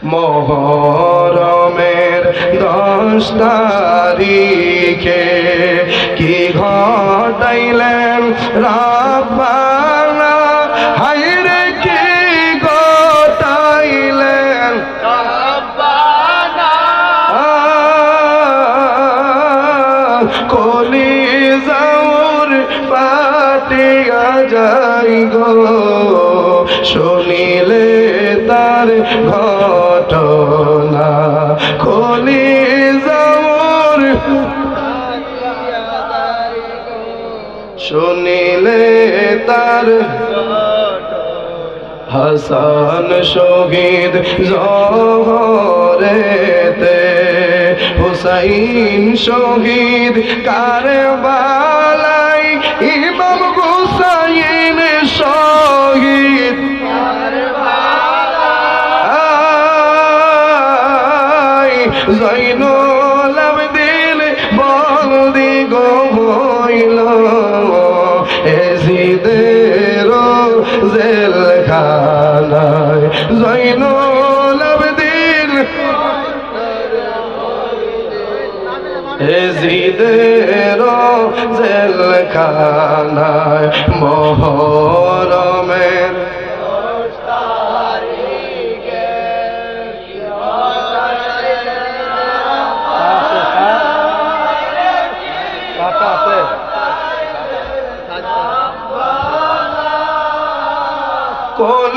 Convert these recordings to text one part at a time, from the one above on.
মুহররমের 10 তারিখে কি ঘটাইলেন রব্বানা হায়রে কি ঘটাইলেন রব্বানা কলিজার ফাটিয়া যাই গো শুনিলে তার ঘটনা কলিজার শুনিলে তার হাসান শহীদ জহরেতে হুসাইন শহীদ কারবালায় ইমাম হুসাইন শহীদ কারবালায় জয়নুল আবেদিন বন্দি গো হইল এজিদের জেলখানায় জয়নুল আবেদিন এজিদের জেলখানায় মুহররমের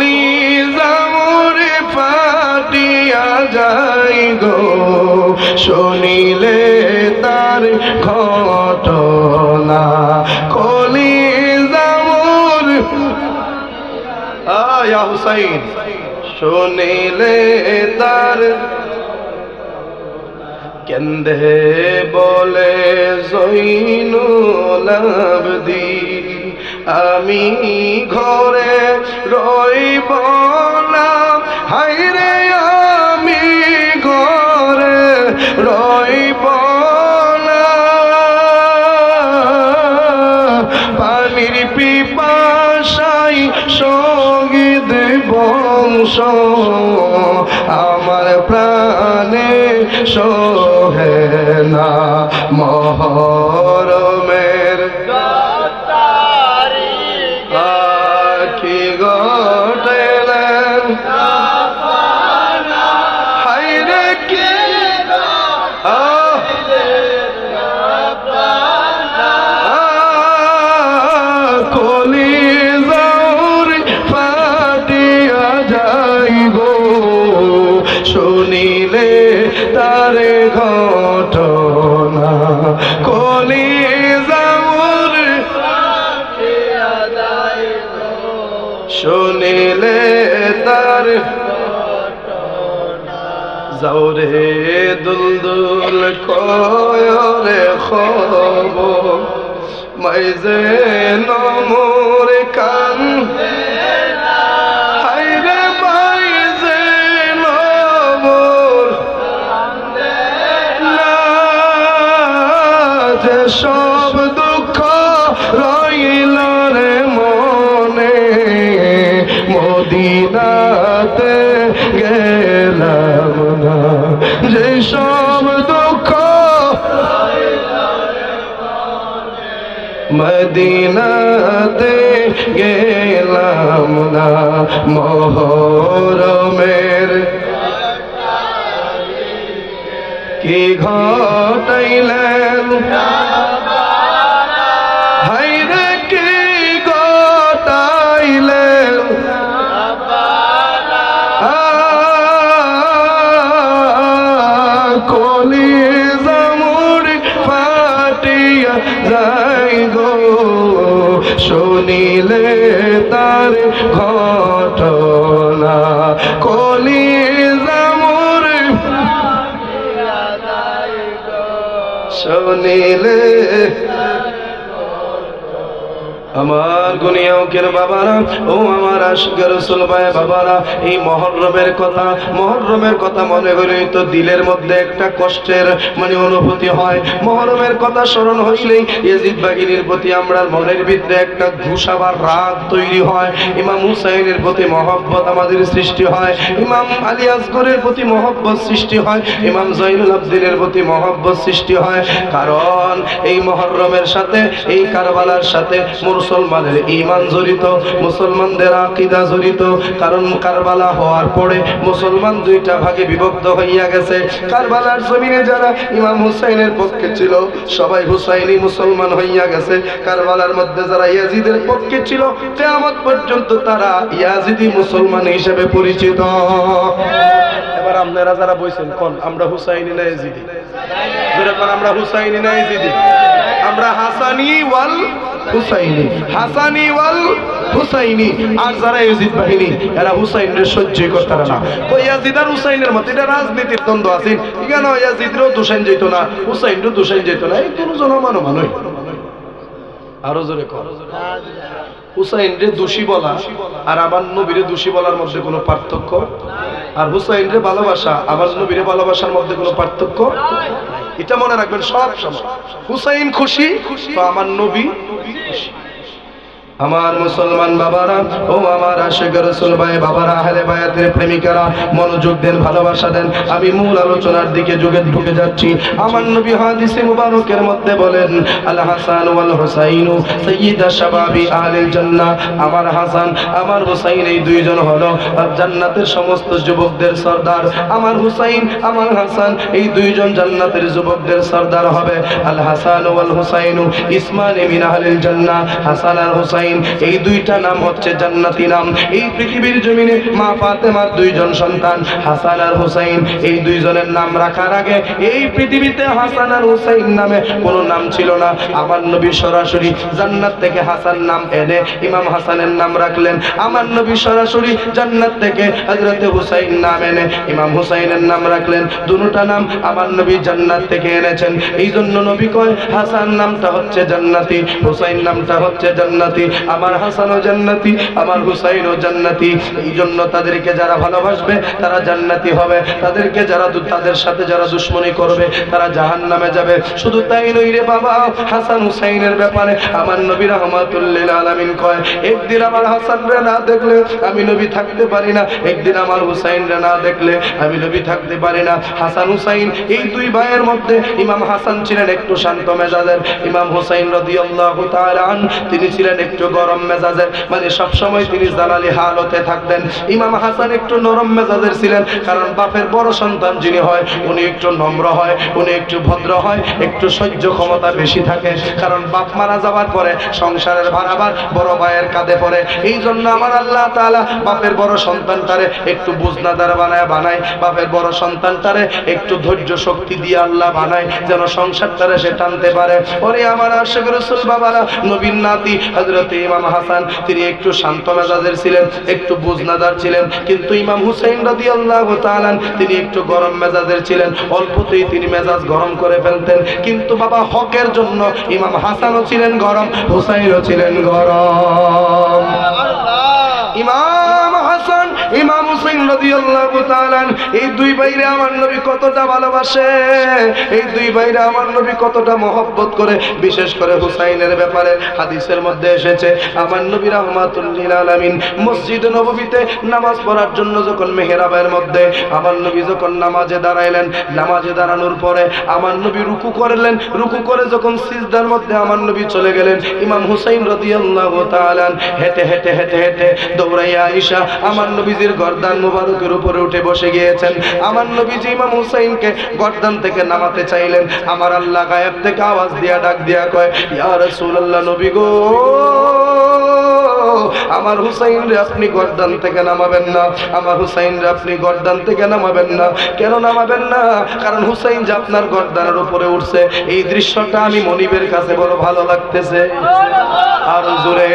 কলিজার ফাটিয়া যাই গো শুনিলে তার ঘটনা কলিজার ইয়া হুসাইন শুনিলে তার কেন্দে বলে জয়নুল আবেদিন আমি ঘরে রইব না হায়রে আমি ঘরে রইব না পানির পিপাসায় শহীদ বংশ আমার প্রাণে সহে না মুহররমের কি ঘটাইলেন হায়রে কি কলিজার ফাটিয়া যাই গো শুনিলে তার ঘটনা কলিজার শুনিলে তার যাওরে দুলদুল কয়রে খবর মাইজে নমর কান হায়রে মাইজে নমর না যে সব দুঃখ রইল রে মনে মদিনাতে গেলাম না যে সব দুঃখ মদিনাতে গেলাম না মুহররমের কি ঘটাইলেন হায়রে কি ঘটাইলেন কলিজার ফাটিয়া যাই গো শুনিলে তার ঘটনা কলিজার শুনিলে আমার গুনিয়াউকের বাবারা, ও আমার আশিকের রাসূল ভাই বাবারা, এই মুহররমের কথা মনে হলেই তো দিলের মধ্যে একটা কষ্টের অনুভূতি হয়। মুহররমের কথা স্মরণ হইলেই ইয়াজিদ বাহিনীর প্রতি আমরা মনের ভিতরে একটা ঘুষাবার রাগ তৈরি হয়। ইমাম হুসাইনের প্রতি মহব্বত আমাদের সৃষ্টি হয়, ইমাম আলী আসগরের প্রতি মহব্বত সৃষ্টি হয়, ইমাম জয়নুল আবদিনের প্রতি মহব্বত সৃষ্টি হয়। কারণ এই মুহররমের সাথে, এই কারবালার সাথে মুসলমানের ঈমান জড়িত, মুসলমানদের আকীদা জড়িত। কারণ কারবালা হওয়ার পরে মুসলমান দুইটা ভাগে বিভক্ত হইয়া গেছে। কারবালার জমিনে যারা ইমাম হুসাইনের পক্ষে ছিল সবাই হুসাইনি মুসলমান হইয়া গেছে। কারবালার মধ্যে যারা ইয়াজিদের পক্ষে ছিল কিয়ামত পর্যন্ত তারা ইয়াজিদি মুসলমান হিসেবে পরিচিত। এবার আপনারা যারা বলছেন কোন আমরা হুসাইনি না ইয়াজিদি, যেরকম আমরা হুসাইনি না ইয়াজিদি, আমরা হাসানি ওয়াল হুসাইনি, হাসানি ওয়াল হুসাইনি। আর যারা ইয়াজিদ বাহিনী এরা হুসাইনের সহ্যই করতে পারে না। তো ইয়াজিদ আর হুসাইনের মধ্যে এটা রাজনীতির দ্বন্দ্ব আছে। কেন ইয়াজিদরও দোষাইন যেত না, হুসাইনরও দোষাইন যেত না, এই দুজন মানই। আরো জোরে কর। হুসাইনরে দোষী বলা আর আমার নবীরে দোষী বলার মধ্যে কোনো পার্থক্য, আর হুসাইনরে ভালোবাসা আমার নবীরে ভালোবাসার মধ্যে কোনো পার্থক্য। এটা মনে রাখবেন সব সময়। হুসাইন খুশি তো আমার নবী খুশি। আমার মুসলমান বাবারা, ও আমার আশিকের রাসূল ভাই বাবারা, আহলে বায়াতের প্রেমিকারা, মনোযোগ দেন, ভালোবাসা দেন। আমি মূল আলোচনার দিকে ঢুকে যাচ্ছি। আমার নবী হাদিসে মুবারকের মধ্যে বলেন, আল হাসান ওয়াল হুসাইনু সাইয়্যিদা শাবাবি আহলিল জান্নাহ। আমার হাসান, আমার হুসাইন এই দুইজন হলো জান্নাতের সমস্ত যুবকদের সরদার। আমার হুসাইন, আমার হাসান এই দুইজন জান্নাতের যুবকদের সরদার হবে। আল হাসান ওয়াল হুসাইনু ইসমানি মিন আহলিল জান্নাহ। হাসান আর হুসাইন এই দুইটা নাম হচ্ছে জান্নাতি নাম। এই পৃথিবীর জমিনে মা ফাতেমার দুইজন সন্তান হাসান আর হুসাইন, এই দুইজনের নাম রাখার আগে এই পৃথিবীতে হাসান আর হুসাইন নামে কোনো নাম ছিল না। আমার নবী সরাসরি জান্নাত থেকে হাসান নাম এনে ইমাম হাসানের নাম রাখলেন। আমার নবী সরাসরি জান্নাত থেকে হযরতে হুসাইন নাম এনে ইমাম হুসাইনের নাম রাখলেন। দুটোটা নাম আমার নবী জান্নাত থেকে এনেছেন। এই জন্য নবী কয় হাসান নামটা হচ্ছে জান্নাতি, হুসাইন নামটা হচ্ছে জান্নাতি। আমার হাসানও জান্নাতি, আমার হুসাইনও জান্নাতি। এই জন্য তাদেরকে যারা ভালোবাসবে তারা জান্নাতি হবে, তাদেরকে যারা তাদের সাথে যারা দুশমনি করবে তারা জাহান্নামে যাবে। শুধু তাই নয় রে বাবা, হাসান হুসাইনের ব্যাপারে আমার নবী রাহমাতুল লিল আলামিন কয়, একদিন আমার হাসানরে না দেখলে আমি নবী থাকতে পারি না, একদিন আমার হুসাইনরে না দেখলে আমি নবী থাকতে পারি না। হাসান হুসাইন এই দুই ভাইয়ের মধ্যে ইমাম হাসান ছিলেন একটু শান্ত মেজাজের, ইমাম হুসাইন রাদিয়াল্লাহু তাআলা আন তিনি ছিলেন একটু গরম মেজাজের, মানে সব সময় তিনি জালালি হালতে থাকতেন। ইমাম হাসান একটু নরম মেজাজের ছিলেন, কারণ বাপের বড় সন্তান যিনি হয় উনি একটু নম্র হয়, উনি একটু ভদ্র হয়, একটু সহ্য ক্ষমতা বেশি থাকে। কারণ বাপ মারা যাওয়ার পরে সংসারের ভাড়াবার বড় ভাইয়ের কাঁধে পড়ে। এই জন্য আমার আল্লাহ তাআলা বাপের বড় সন্তানটারে একটু বুঝনাদার বানায়, বাপের বড় সন্তানটারে একটু ধৈর্য শক্তি দিয়ে আল্লাহ বানায়, যেন সংসারটারে সে টানতে পারে। ওরে আমার আশিক রাসূল বাবারা, নবীর নাতি হযরত ইমাম হাসান তিনি একটু শান্ত মেজাজের ছিলেন, একটু বুঝনাদার ছিলেন। কিন্তু ইমাম হুসাইন রাদিয়াল্লাহু তাআলা তিনি একটু গরম মেজাজের ছিলেন, অল্পতেই তিনি মেজাজ গরম করে ফেলতেন। কিন্তু বাবা হকের জন্য ইমাম হাসানও ছিলেন গরম, হুসাইনও ছিলেন গরম। ইমাম হাসান, ইমাম হুসাইন রাদিয়াল্লাহু তাআলা এই দুই ভাইরে আমার নবী কতটা ভালোবাসে, এই দুই ভাইরে আমার নবী কতটা মহব্বত করে। বিশেষ করে হুসাইনের ব্যাপারে হাদিসের মধ্যে এসেছে, আমার নবী রাহমাতুল লিল আলামিন মসজিদ নববীতে নামাজ পড়ার জন্য যখন মেহরাবের মধ্যে আমার নবী যখন নামাজে দাঁড়াইলেন, নামাজে দাঁড়ানোর পরে আমার নবী রুকু করলেন, রুকু করে যখন সিজদার মধ্যে আমার নবী চলে গেলেন, ইমাম হুসাইন রাদিয়াল্লাহু তাআলা হেঁটে হেঁটে হেঁটে হেঁটে দৌড়াইয়া আয়েশা আমার নবীজির গর্দান মুবারকের উপরে উঠে বসে গিয়েছেন। আমার নবীজি ইমাম হুসাইনকে গর্দান থেকে নামাতে চাইলেন। আমার আল্লাহ গায়েব থেকে আওয়াজ দিয়া ডাক দিয়া কয়, ইয়া রাসূলুল্লাহ, নবী গো আমার হুসাইন রে আপনি গর্দান থেকে নামাবেন না, আমার হুসাইন রে আপনি গর্দান থেকে নামাবেন না। কেন নামাবেন না? কারণ হুসাইন যে আপনার গর্দানের উপরে উঠছে, এই দৃশ্যটা আমি মনিবের কাছে বড় ভালো লাগতেছে। আর জোরে,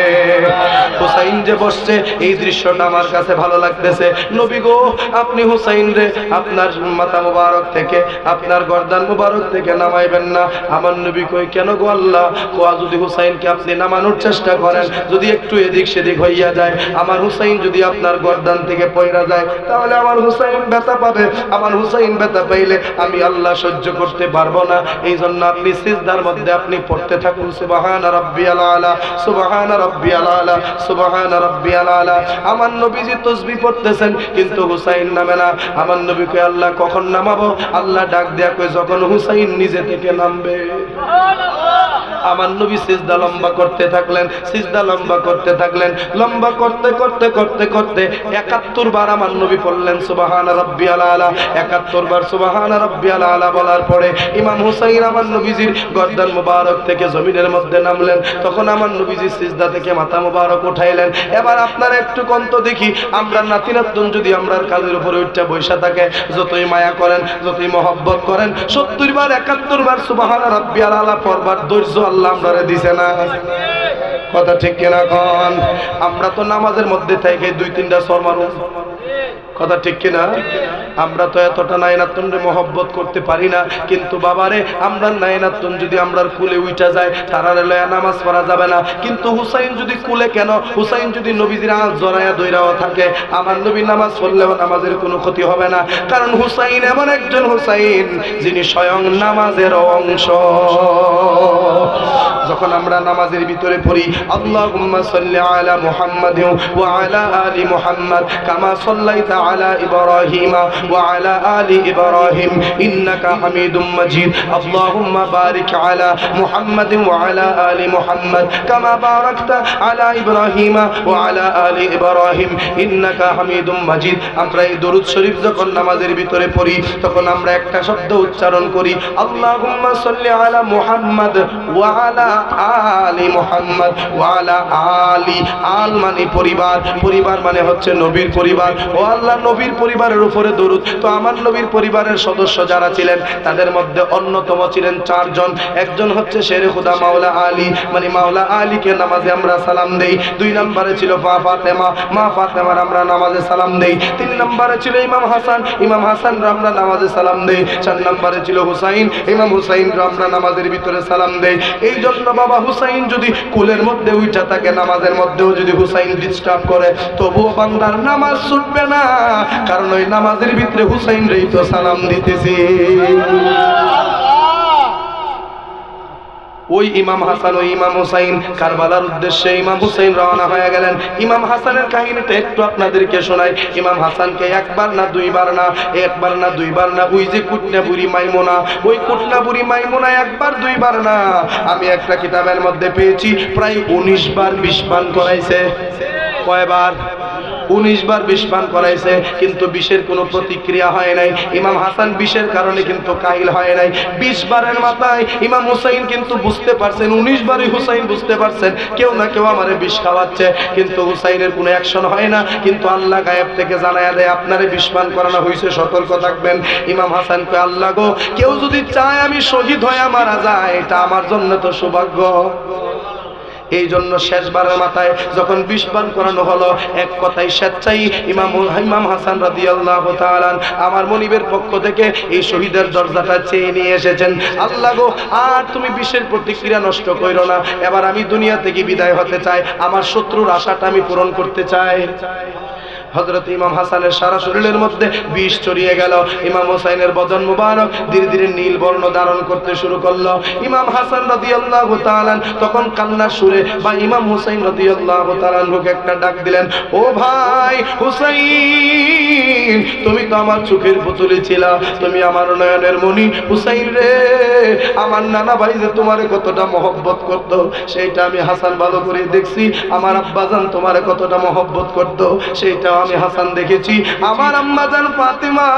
হুসাইন যে বসছে এই দৃশ্যটা আমার কাছে ভালো লাগতেছে। নবী গো, আপনি হুসাইন রে আপনার মাথা মুবারক থেকে, আপনার গর্দান মুবারক থেকে নামাইবেন না। আমার নবী কই, কেন গো আল্লাহ? কোয়া যদি হুসাইনকে আপনি নামানোর চেষ্টা করেন, যদি একটু এদিক সেদিক হইয়া যায়, আমার হুসাইন যদি আপনার গর্দান থেকে পয়রা যায়, তাহলে আমার হুসাইন ব্যথা পাবে। আমার হুসাইন ব্যথা পাইলে আমি আল্লাহ সহ্য করতে পারবো না। এই জন্য আপনি সিজদার মধ্যে আপনি পড়তে থাকুন, সুবহান রাব্বিয়াল আলা, সুবহান রাব্বিয়াল আলা, সুবহান রাব্বিয়াল আলা। আমার নবীজি তাসবিহ পড়তেছেন কিন্তু হুসাইন নামে না। আমার নবীকে আল্লাহ কখন নামাবো? আল্লাহ ডাক দেয়া কই, যখন হুসাইন নিজে থেকে নামবে। আমার নবী সিজদা লম্বা করতে থাকলেন, সিজদা লম্বা করতে থাকলেন, লম্বা করতে করতে করতে করতে ৭১ বার আমার নবী পড়লেন সুবহান রাব্বিয়াল আলা। ৭১ বার সুবহান রাব্বিয়াল আলা বলার পরে ইমাম হুসাইন আমার নবীজির গর্দান মুবারক থেকে জমিনের মধ্যে নামলেন। তখন আমার নবীজি সিজদা থেকে মাথা মুবারক উঠাইলেন। এবার আপনারা একটু কন্ত দেখি, আমরা নাতি নাতন যদি আমরার কালের উপরে উঠে বৈশা থাকে, যতই মায়া করেন, যতই মহব্বত করেন, ৭০ বার ৭১ বার সুবহান রাব্বিয়াল আলা পড়বার ধৈর্য আল্লাহ আমরারে দিছে না? কথা ঠিক কিনা কন? আমরা তো নামাজের মধ্যে থেকে ২-৩টা সর মারু, কথা ঠিক কিনা? আমরা তো এতটা নায়নাতুনরে মহব্বত করতে পারি না, কিন্তু বাবারে আমরা নায়নাতুন যদি আমরার কুলে উইটা যায়, তারারে লয়া নামাজ পড়া যাবে না। কিন্তু হুসাইন যদি কুলে, কেন হুসাইন যদি নবীজির আঁচ জড়ায়া দইরাও থাকে, আমার নবী নামাজ পড়লেও নামাজের কোনো ক্ষতি হবে না। কারণ হুসাইন এমন একজন হুসাইন যিনি স্বয়ং নামাজের অংশ। যখন আমরা নামাজের ভিতরে পড়ি আল্লাহুম্মা সাল্লি আলা মুহাম্মাদিন ওয়া আলা আলি মুহাম্মাদ কামা সাল্লাইতা আলা ইব্রাহিম ওয়া আলা আলি ইব্রাহিম ইন্নাকা হামিদুম মাজিদ আল্লাহুম্মা বারিক আলা মুহাম্মাদিন ওয়া আলা আলি মুহাম্মাদ কামা বারাকতা আলা ইব্রাহিম ওয়া আলা আলি ইব্রাহিম ইন্নাকা হামিদুম মাজিদ। আমরা এই দরুদ শরীফ যখন নামাজের ভিতরে পড়ি, তখন আমরা একটা শব্দ উচ্চারণ করি, আল্লাহুম্মা সাল্লি আলা মুহাম্মাদ ওয়া আলা আলি মুহাম্মাদ ওয়া আলা আলি। আল মানে পরিবার, পরিবার মানে হচ্ছে নবীর পরিবার। ও আল্লাহ, নবীর পরিবারের উপরে দরুদ। তো আমার নবীর পরিবারের সদস্য যারা ছিলেন, তাদের মধ্যে অন্যতম ছিলেন ৪ জন। একজন হচ্ছে শেরে খুদা মাওলা আলী, মানে মাওলা আলীকে নামাজে আমরা সালাম দেই। ২ নম্বরে ছিল মা ফাতেমা, মা ফাতেমার আমরা নামাজে সালাম দেই। ৩ নম্বরে ছিল ইমাম হাসান, ইমাম হাসান আমরা নামাজে সালাম দেই। ৪ নম্বরে ছিল হুসাইন, ইমাম হুসাইন আমরা নামাজের ভিতরে সালাম দেই। এই জন্য বাবা, হুসাইন যদি কুলের মধ্যে উঠা থাকে, নামাজের মধ্যেও যদি হুসাইন ডিস্টার্ব করে, তবুও বান্দার নামাজ ছুটবে না। কারণ ওই নামাজের ভিতরে হুসাইন রেই তো সালাম দিতেছি। ওই ইমাম হাসান, ওই ইমাম হুসাইন কারবালার উদ্দেশ্যে ইমাম হুসাইন রওনা হয়ে গেলেন। ইমাম হাসানের কাহিনীটা একটু আপনাদেরকে শোনাই। ইমাম হাসানকে একবার না দুইবার না, একবার না দুইবার না, ওই যে কুটনা বুড়ি মাইমুনা, ওই কুটনা বুড়ি মাইমুনা একবার দুইবার না, আমি একটা কিতাবের মধ্যে পেয়েছি প্রায় ১৯ বার বিষ পান করাইছে। কয়বার? ১৯ বার বিষ পান করাইছে, কিন্তু বিষের কোনো প্রতিক্রিয়া হয় নাই। ইমাম হাসান বিষের কারণে কিন্তু কাহিল হয় নাই। ২০ বারের মাথায় ইমাম হুসাইন কিন্তু বুঝতে পারছেন, ১৯ বারই হুসাইন বুঝতে পারছেন কেউ না কেউ আমারে বিষ খাওয়াচ্ছে, কিন্তু হুসাইনের কোনো অ্যাকশন হয় না। কিন্তু আল্লাহ গায়েব থেকে জানায়া দেয়, আপনারে বিষ পান করানো হয়েছে, সতর্ক থাকবেন। ইমাম হাসান কয়, আল্লাহ গো, কেউ যদি চায় আমি শহীদ হয়ে মারা যায়, এটা আমার জন্য তো সৌভাগ্য। এই জন্য শেষবারের মাথায় যখন বিষ পান করানো হলো, এক কথায় স্বেচ্ছাই ইমাম হাসান রাদিয়াল্লাহু তাআলা আমার মনিবের পক্ষ থেকে এই শহীদের দরজাটা চেয়ে নিয়ে এসেছেন। আল্লাহ গো, আর তুমি বিষের প্রতিক্রিয়া নষ্ট কইরো না, এবার আমি দুনিয়া থেকে বিদায় হতে চাই, আমার শত্রুর আশাটা আমি পূরণ করতে চাই। হযরত ইমাম হাসানের সারা শরীরের মধ্যে বিষ ছড়িয়ে গেল। ইমাম হুসাইনের বদন মুবারক ধীরে ধীরে নীল বর্ণ ধারণ করতে শুরু করলো। ইমাম হাসান রাদিয়াল্লাহু তাআলা তখন কান্নার সুরে বা ইমাম হুসাইন রাদিয়াল্লাহু তাআলা একটা ডাক দিলেন, ও ভাই হুসাইন, তুমি তো আমার চোখের পুতুলি ছিলা, তুমি আমার নয়নের মণি। হুসাইন রে, আমার নানা ভাই যে তোমারে কতটা মহব্বত করতো, সেইটা আমি হাসান ভালো করে দেখছি। আমার আব্বাজান তোমারে কতটা মহব্বত করতো, সেইটা আমি হাসান দেখেছি। আমার আম্মা জান ফাতেমা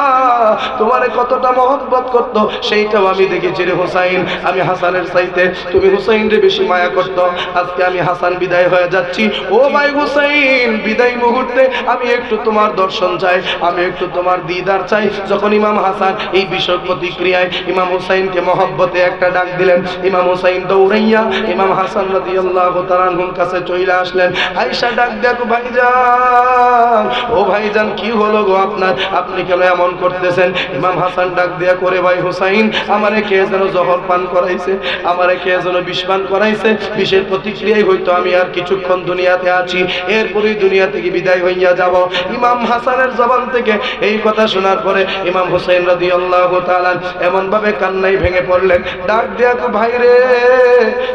তোমারে কতটা মহব্বত করত সেইটাও আমি দেখেছি রে হুসাইন। আমি হাসানের চাইতে তুমি হুসাইনরে বেশি মায়া করত। আজকে আমি হাসান বিদায় হয়ে যাচ্ছি, ও ভাই হুসাইন বিদায় মুহূর্তে আমি একটু তোমার দর্শন চাই, আমি একটু তোমার দিদার চাই। যখন ইমাম হাসান এই বিষয় প্রতিক্রিয়ায় ইমাম হুসাইনকে মহব্বতে একটা ডাক দিলেন, ইমাম হুসাইন দৌড়াইয়া ইমাম হাসান রাদিয়াল্লাহু তাআলা আনহুর কাছে চলে আসলেন। আয়েশা ডাক দেখো ভাইজান, ও ভাইজান কি হলো গো আপনার, আপনি কেন এমন করতেছেন? ইমাম হাসান ডাক দিয়া করে, ভাই হুসাইন আমারে কে যেন জহর পান করাইছে, আমারে কে যেন বিষ পান করাইছে, বিষের প্রতিক্রিয়ায় হয়তো আমি আর কিছুক্ষণ দুনিয়াতে আছি, এরপরই দুনিয়া থেকে বিদায় হইয়া যাব। ইমাম হাসানের জবান থেকে এই কথা শোনার পরে ইমাম হুসাইন রাদিয়াল্লাহু তাআলা এমন ভাবে কান্নায় ভেঙে পড়লেন। ডাক দিয়া কো ভাই রে,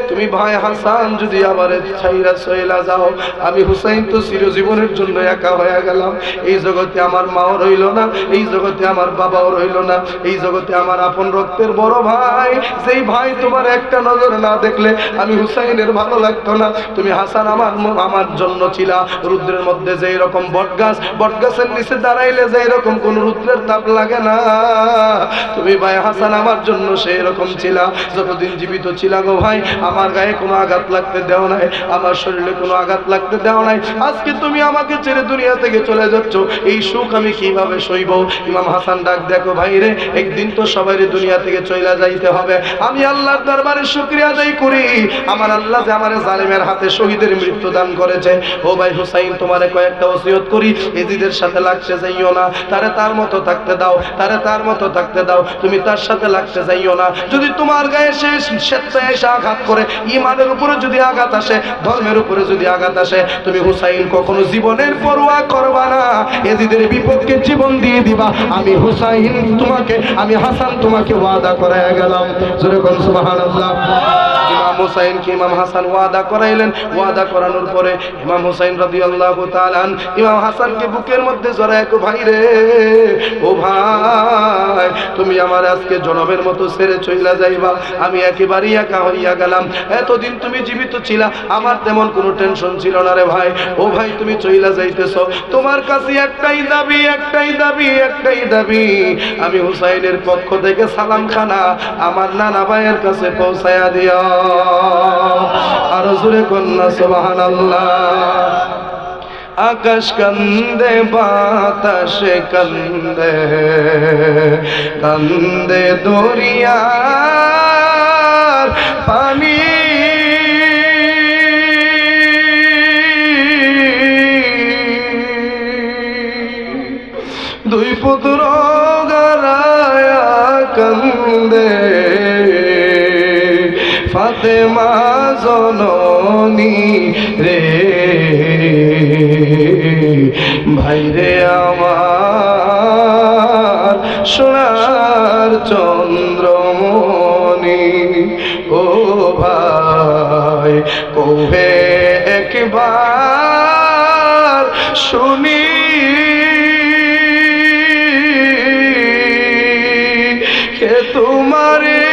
তুমি ভাই হাসান যদি আমারে ছাইরা চইলা যাও, আমি হুসাইন তো চিরজীবনের জন্য একা হয়ে গেলাম। এই জগতে আমার মাও রইল না, এই জগতে আমার বাবাও রইল না, এই জগতে আমার আপন রক্তের বড় ভাই, যেই ভাই তোমার একটা নজর না দেখলে আমি হুসাইনের ভালো লাগতো না। তুমি হাসান আমার জন্য ছিলা রুদ্রের মধ্যে যে এরকম বটগাছের নিচে দাঁড়াইলে যে এরকম কোন রুদ্রের তাপ লাগে না, তুমি ভাই হাসান আমার জন্য সেই রকম ছিলা। যতদিন জীবিত ছিলা গো ভাই, আমার গায়ে কোনো আঘাত লাগতে দেও নাই, আমার শরীরে কোনো আঘাত লাগতে দেও নাই। আজকে তুমি আমাকে ছেড়ে দুনিয়া থেকে চলে যাচ্ছ, এই সুখ আমি কিভাবে সইব? ইমাম হাসান ডাক দেখো ভাই রে, একদিন তো সবাই দুনিয়া থেকে চলে যাইতে হবে। আমি আল্লাহর দরবারে শুকরিয়া আদায় করি, আমার আল্লাহ যে আমার জালিমের হাতে শহীদের মৃত্যু দান করেছে। ও ভাই হুসাইন তোমারে কয়েকটা ওসিয়ত করি, এজিদের সাথে লাগতে যাইও না, তারে তার মতো থাকতে দাও, তারে তার মতো থাকতে দাও, তুমি তার সাথে লাগতে যাইও না। যদি তোমার গায়ে সে স্বেচ্ছায় এসে আঘাত করে, ইমানের উপরে যদি আঘাত আসে, ধর্মের উপরে যদি আঘাত আসে, তুমি হুসাইন কখনো জীবনের পরোয়া করবা না, এজিদের বিপক্ষে জীবন দিয়ে দিবা। আমি হুসাইন তোমাকে, আমি হাসান তোমাকে ওয়াদা করায় গেলাম। জোরে কোন সুবহানাল্লাহ। ইমাম হুসাইনকে ইমাম হাসান ওয়াদা করাইলেন। ওয়াদা করানোর পরে ইমাম হুসাইন রাদিয়াল্লাহু তাআলা ইমাম হাসানকে বুকের মধ্যে জড়ায় কো ভাই রে, ও ভাই তুমি আমার আজকে জনমের মতো ছেড়ে চইলা যাইবা, আমি একেবারেই একা হইয়া গেলাম। এতদিন তুমি জীবিত ছিলা, আমার তেমন কোনো টেনশন ছিল না রে ভাই। ও ভাই তুমি চইলা যাইতেছো, তোমার কাছে একটাই দাবি, একটাই দাবি, একটাই দাবি, আমি হুসাইনের পক্ষ থেকে সালাম খানা আমার নানা ভাইয়ের কাছে পৌঁছায়া দিও। আর জোরে কন্যা সুবহানাল্লাহ। আকাশ কান্দে বাতাসে কান্দে, কান্দে দরিয়ার পানি, দুই পুত্র গারায়া কান্দে, ফাতেমা জননী রে, ভাইরে আমার সোনার চন্দ্রমণি, ও ভাই কোহে একবার শুনি, কে তোমারে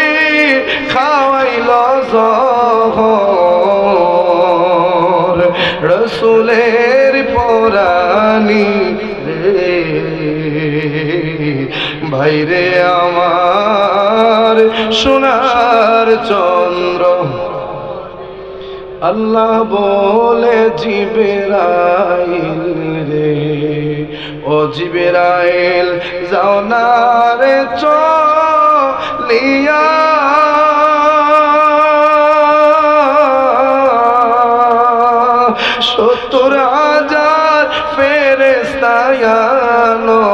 খাওয়াইল জহর, রসুলের পরানি রে, ভাইরে আমার সোনার চন্দ্র। আল্লাহ বলে জিবরাইল রে, ও জিবরাইল যাও না রে চলিয়া, সত্তর হাজার ফেরেশতায়ানো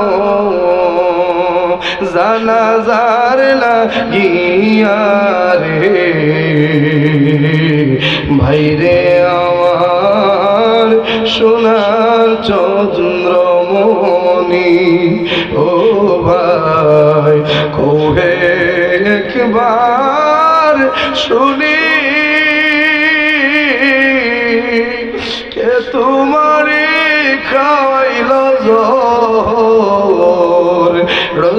জানাজার লাগিয়া রে, ভাইরে আমার সোনার চন্দ্রমণি, ও ভাই কোহে একবার শুনি, কে তোমারে খাওয়াইল জহর,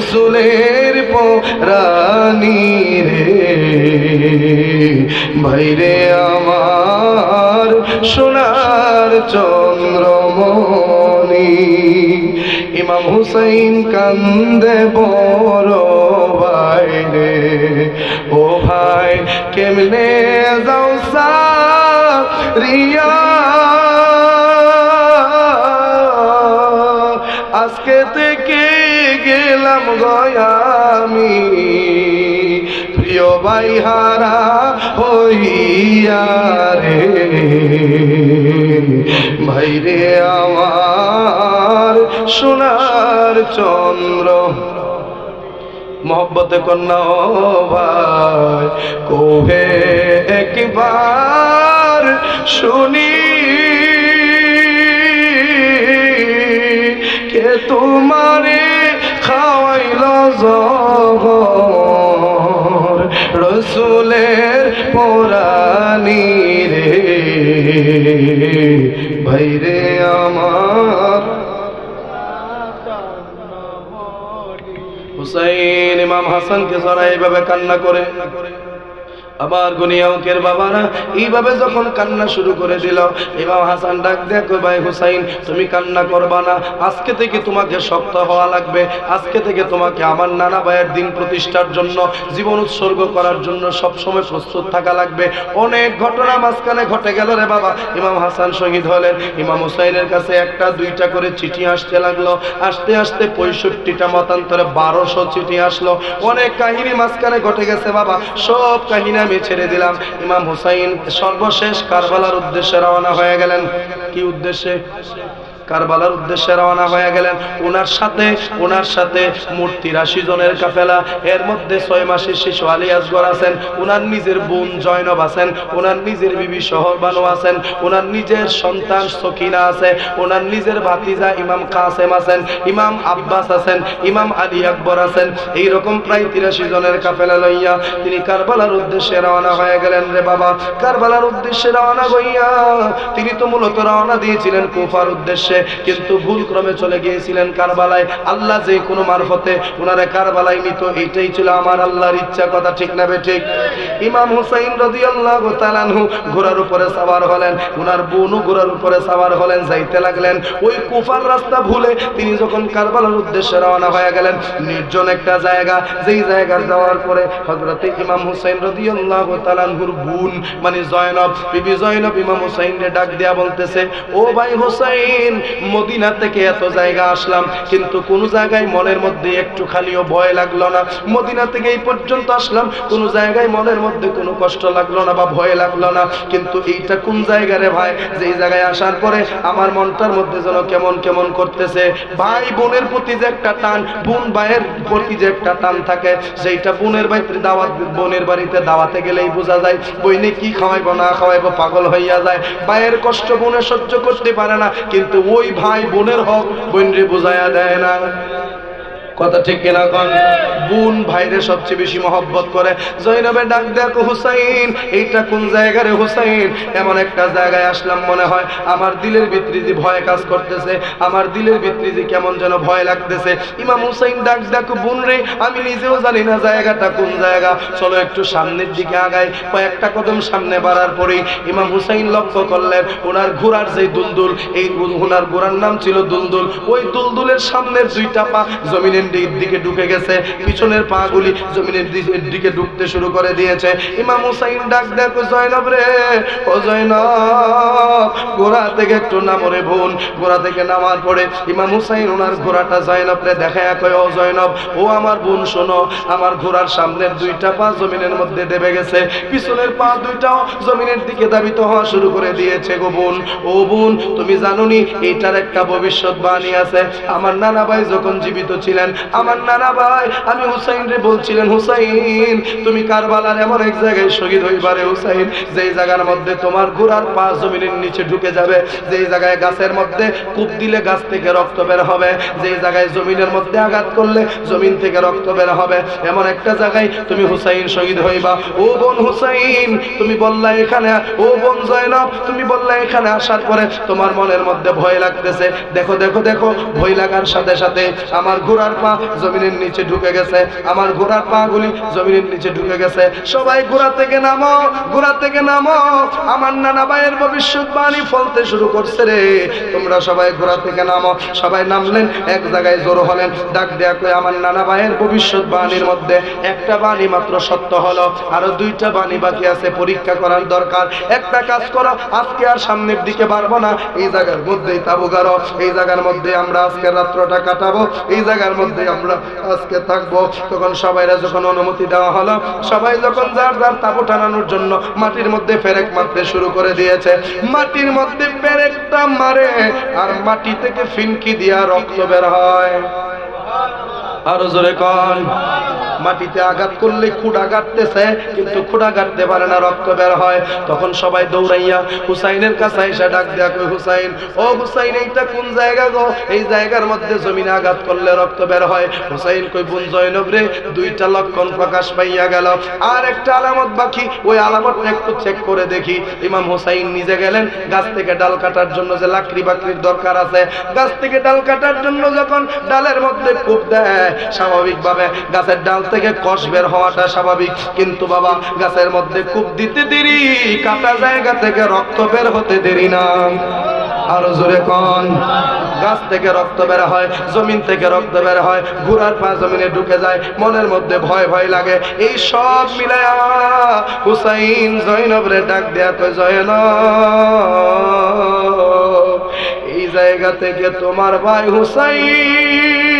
রসুলের পরানি রে ভাইরে আমার সোনার চন্দ্রমণি। ইমাম হুসাইন কান্দে বড় ভাইরে, ও ভাই কেমনে যাও সারিয়া, আজকে থেকে গেলাম গয়ামি প্রিয় ভাই হারা হইয়া রে ভাইরে আমার সোনার চন্দ্র। মোহব্বতে কন্যা ও ভাই কবে একবার শুনি কে তোমারে খাওয়াইল জহর রসুলের পরানি রে ভাইরে আমার। হুসাইন ইমাম হাসানকে যারা এইভাবে কান্না করে, আবার গুনিয়াউকের বাবারা এইভাবে যখন কান্না শুরু করে দিল, ইমাম হাসান ডাক দেখো ভাই হুসাইন তুমি কান্না করবা না, আজকে থেকে তোমাকে শক্ত হওয়া লাগবে, আজকে থেকে তোমাকে আমার নানা ভাইয়ের দিন প্রতিষ্ঠার জন্য জীবন উৎসর্গ করার জন্য সবসময় প্রস্তুত থাকা লাগবে। অনেক ঘটনা মাঝখানে ঘটে গেল রে বাবা। ইমাম হাসান শহীদ হলেন, ইমাম হুসাইনের কাছে একটা দুইটা করে চিঠি আসতে লাগলো, আস্তে আস্তে 65টা মতান্তরে 1200 চিঠি আসলো। অনেক কাহিনী মাঝখানে ঘটে গেছে বাবা, সব কাহিনী আমি ছেড়ে দিলাম। ইমাম হুসাইন সর্বশেষ কারবালার উদ্দেশ্যে রওনা হয়ে গেলেন। কি উদ্দেশ্যে? কারবালার উদ্দেশ্যে রওনা হয়ে গেলেন। ওনার সাথে মোট 83 জনের কাফেলা। এর মধ্যে 6 মাসের শিশু আলী আসগর আছেন, ওনার নিজের বোন জয়নব আছেন, ওনার নিজের বিবি শহরবানু আছেন, ওনার নিজের সন্তান সকিনা আছে, ওনার নিজের ভাতিজা ইমাম কাসেম আছেন, ইমাম আব্বাস আছেন, ইমাম আলী আকবর আছেন। এইরকম প্রায় 83 জনের কাফেলা লইয়া তিনি কারবালার উদ্দেশ্যে রওনা হয়ে গেলেন রে বাবা। কারবালার উদ্দেশ্যে রওনা হইয়া তিনি তো মূলত রওনা দিয়েছিলেন কুফার উদ্দেশ্যে, কিন্তু ভুল ক্রমে চলে গিয়েছিলেন কারবালায়। আল্লাহ যে কোনো মারফতে ওনারে কারবালায় নিত, এইটাই ছিল আমার আল্লাহর ইচ্ছা। কথা ঠিক না বেঠিক? ইমাম হুসাইন রাদিয়াল্লাহু তাআলা আনহু ঘোড়ার উপরে সওয়ার হলেন, ওনার বোনও ঘোড়ার উপরে সওয়ার হলেন, যাইতে লাগলেন ওই কুফার রাস্তা ভুলে। তিনি যখন কারবালার উদ্দেশ্যে রওনা হয়ে গেলেন, নির্জন একটা জায়গা, যেই জায়গায় যাওয়ার পরে হযরতে ইমাম হুসাইন রাদিয়াল্লাহু তাআলা আনহুর বোন মানে জয়নব, বিবি জয়নব ইমাম হুসাইনকে ডাক দেয়া বলতেছে, ও ভাই হুসাইন, মদিনা থেকে এত জায়গা আসলাম, কিন্তু কোন জায়গায় মনের মধ্যে একটু খালিও ভয় লাগলো না। মদিনা থেকে এই পর্যন্ত আসলাম, কোন জায়গায় মনের মধ্যে কোনো কষ্ট লাগলো না বা ভয় লাগলো না, কিন্তু এইটা কোন জায়গা রে ভাই, যেই জায়গায় আসার পরে আমার মনটার মধ্যে যেন কেমন কেমন করতেছে। ভাই বোনের প্রতি যে একটা টান, বোন ভাইয়ের প্রতি যে একটা টান থাকে, সেইটা বোনের বাড়িতে দাওয়াতে গেলেই বোঝা যায়। বইনে কি খাওয়াইবো না খাওয়াইবো পাগল হইয়া যায়। ভাইয়ের কষ্ট বোনে সহ্য করতে পারে না, কিন্তু ওই ভাই বোনের হক বোনরে বুঝাইয়া দেয় না। কথা ঠিক কিনা কোন? বোন ভাইরে সবচেয়ে বেশি মহব্বত করে। জয়নবের ডাক দেখো, হুসাইন এইটা কোন জায়গা রে হুসাইন? এমন একটা জায়গায় আসলাম, মনে হয় আমার দিলের ভিতরে যে ভয় কাজ করতেছে, আমার দিলের ভিতরে যে কেমন যেন ভয় লাগতেছে। ইমাম হুসাইন ডাক দেখো, বোন রে আমি নিজেও জানি না জায়গাটা কোন জায়গা, চলো একটু সামনের দিকে আগাই। কয়েকটা কদম সামনে বাড়ার পরে ইমাম হুসাইন লক্ষ্য করলেন ওনার ঘোড়ার যে দুলদুল, এই ওনার ঘোড়ার নাম ছিল দুলদুল, ওই দুলদুলের সামনের দুইটা পা জমিনের দিকে ঢুকে গেছে, পিছনের পা গুলি জমিনের দিকে ঢুকতে শুরু করে দিয়েছে। ইমাম হুসাইন ডাক দেখো, জয়নব রে, ও জয়নব, ঘোড়া থেকে একটু নামো রে বোন। ঘোড়া থেকে নামার পরে ইমাম হুসাইন ওনার ঘোড়াটা জয়নব রে দেখায় কয়, ও জয়নব, ও আমার বোন শোনো, আমার ঘোড়ার সামনের দুইটা পা জমিনের মধ্যে দেবে গেছে, পিছনের পা দুইটাও জমিনের দিকে দাবিত হওয়া শুরু করে দিয়েছে গো বোন। ও বোন, তুমি জানোনি এইটার একটা ভবিষ্যৎবাণী আছে? আমার নানা ভাই যখন জীবিত ছিলেন, আমার নানা ভাই আমি হুসাইন রে বলছিলেন, হুসাইন তুমি কারবালার এমন এক জায়গায় শহীদ হইবারে হুসাইন, যেই জায়গার মধ্যে তোমার ঘোড়ার পা জমিনের নিচে ঢুকে যাবে, যেই জায়গায় গাছের মধ্যে কূপ দিলে গাছ থেকে রক্ত বের হবে, যেই জায়গায় জমিনের মধ্যে আঘাত করলে জমিন থেকে রক্ত বের হবে, এমন একটা জায়গায় তুমি হুসাইন শহীদ হইবা। ও বোন হুসাইন, তুমি বললা এখানে, ও বোন জয়নব তুমি বললা এখানে আসার পরে তোমার মনের মধ্যে ভয় লাগতেছে। দেখো দেখো দেখো, ভয় লাগার সাথে সাথে আমার ঘোড়ার পা জমিনের নিচে ঢুকে গেছে, আমার ঘোড়ার পা গুলি জমিনের নিচে ঢুকে গেছে। সবাই ঘোড়া থেকে নামো, ঘোড়া থেকে নামো, আমার নানা ভাইয়ের ভবিষ্যৎবাণী ফলতে শুরু করছে রে, তোমরা সবাই ঘোড়া থেকে নামো। সবাই নামলেন, এক জায়গায় জড়ো হলেন, ডাক দেয়া কই আমার নানা ভাইয়ের ভবিষ্যৎবাণীর মধ্যে একটা বাণী মাত্র সত্য হলো, আরো দুইটা বাণী বাকি আছে, পরীক্ষা করার দরকার। একটা কাজ করো, আজকে আর সামনের দিকে বাড়বো না, এই জায়গার মধ্যেই তাবু গাড়ো, এই জায়গার মধ্যে আমরা আজকে রাত্রটা কাটাবো, এই জায়গার মধ্যে আমরা আজকে থাকবো। তখন সবাইরা যখন অনুমতি দেওয়া হলো, সবাই যখন যার যার তাবু টানানোর জন্য মাটির মধ্যে পেরেক মারতে শুরু করে দিয়েছে। মাটির মধ্যে পেরেকটা মারে আর মাটি থেকে ফিনকি দিয়া রক্ত বের হয়। আরো জোরে কন। মাটিতে আঘাত করলে খুঁড়া গাঁটতেছে, কিন্তু খুঁড়া গাঁটতে পারে না, রক্ত বের হয়। তখন সবাই দৌড়াইয়া হুসাইনের কাছে এসে ডাক দেয়া কই হুসাইন, ও হুসাইন এইটা কোন জায়গা গো? এই জায়গার মধ্যে জমিনে আঘাত করলে রক্ত বের হয়। হুসাইন কই বোন জয়নব রে, দুইটা লক্ষণ প্রকাশ পাইয়া গেল, আর একটা আলামত বাকি, ওই আলামতটা একটু চেক করে দেখি। ইমাম হুসাইন নিজে গেলেন গাছ থেকে ডাল কাটার জন্য, যে লাকড়ি বাকড়ির দরকার আছে, গাছ থেকে ডাল কাটার জন্য যখন ডালের মধ্যে কোপ দেয়, স্বাভাবিকভাবে গাছের ডাল থেকে কষ বের হওয়াটা স্বাভাবিক, কিন্তু বাবা গাছের মধ্যে কূপ দিতে দেরি, কাটা জায়গা থেকে রক্ত বের হতে দেরি না। আরো জোরে কোন। গাছ থেকে রক্ত বের হয়, জমিন থেকে রক্ত বের হয়, ঘোড়ার পা জমিনে ঢুকে যায়, মনের মধ্যে ভয় ভয় লাগে। এই সব মিলায়া হুসাইন জয়নবরে ডাক দেয়া কই জয়নব, এই জায়গা থেকে তোমার ভাই হুসাইন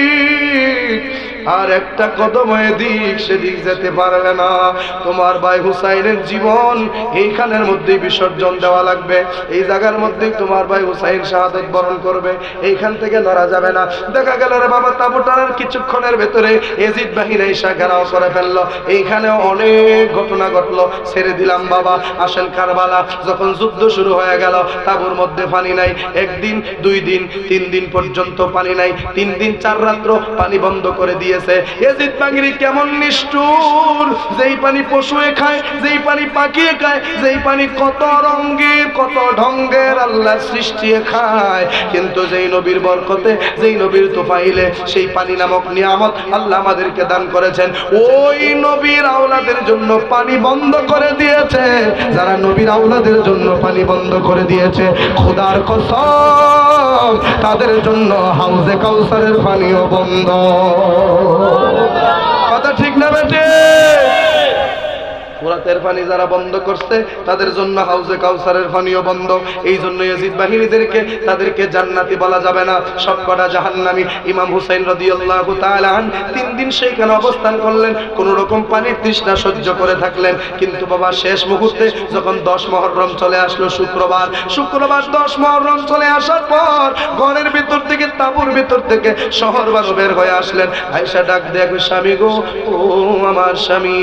আর একটা কদম এদিক সেদিক যেতে পারবে না। তোমার ভাই হুসাইনের জীবন এইখানের মধ্যেই বিসর্জন দেওয়া লাগবে, এই জায়গার মধ্যেই তোমার ভাই হুসাইন শাহাদত বরণ করবে, এইখান থেকে লড়া যাবে না। দেখা গেল রে বাবা তাবু টানার কিছুক্ষণের ভেতরে এজিদ বাহিনী এসে ঘেরাও করে ফেললো। এইখানেও অনেক ঘটনা ঘটলো, ছেড়ে দিলাম বাবা। আসেন কারবালা, যখন যুদ্ধ শুরু হয়ে গেল, তাবুর মধ্যে পানি নাই, একদিন, 2 দিন, 3 দিন পর্যন্ত পানি নাই, 3 দিন 4 রাত্র পানি বন্ধ করে দিয়ে এজিদ বাহিনী কেমন নিষ্ঠুর, যেই পানি পশুয়ে খায়, যেই পানি পাখিয়ে খায়, যেই পানি কত রঙের কত ঢঙ্গের আল্লাহ সৃষ্টি খায়, কিন্তু যেই নবীর বরকতে, যেই নবীর তোফাইলে সেই পানি নামক নিয়ামত আল্লাহ আমাদেরকে দান করেছেন, ওই নবীর আওলাদের জন্য পানি বন্ধ করে দিয়েছে। যারা নবীর আওলাদের জন্য পানি বন্ধ করে দিয়েছে, খোদার কসম তাদের জন্য হাউজে কাউসারের পানিও বন্ধ। কথা ঠিক না বেটে? ফোরাতের পানি যারা বন্ধ করছে তাদের জন্য হাউজে কাউসারের পানিও বন্ধ। এই জন্য ইয়াজিদ বাহিনীদেরকে তাদেরকে জান্নাতি বলা যাবে না, সবকটা জাহান্নামী। ইমাম হুসাইন রাদিয়াল্লাহু তাআলা আন 3 দিন সেইখানে অবস্থান করলেন, কোন রকম পানির তৃষ্ণা সহ্য করে থাকলেন। কিন্তু বাবা শেষ মুহূর্তে যখন 10 মুহররম চলে আসলো, শুক্রবার 10 মুহররম চলে আসার পর ঘরের ভিতর থেকে, তাঁবুর ভিতর থেকে শহর বানু বের হয়ে আসলেন। আয়েশা ডাক দেয়া কই স্বামী গো, ও আমার স্বামী,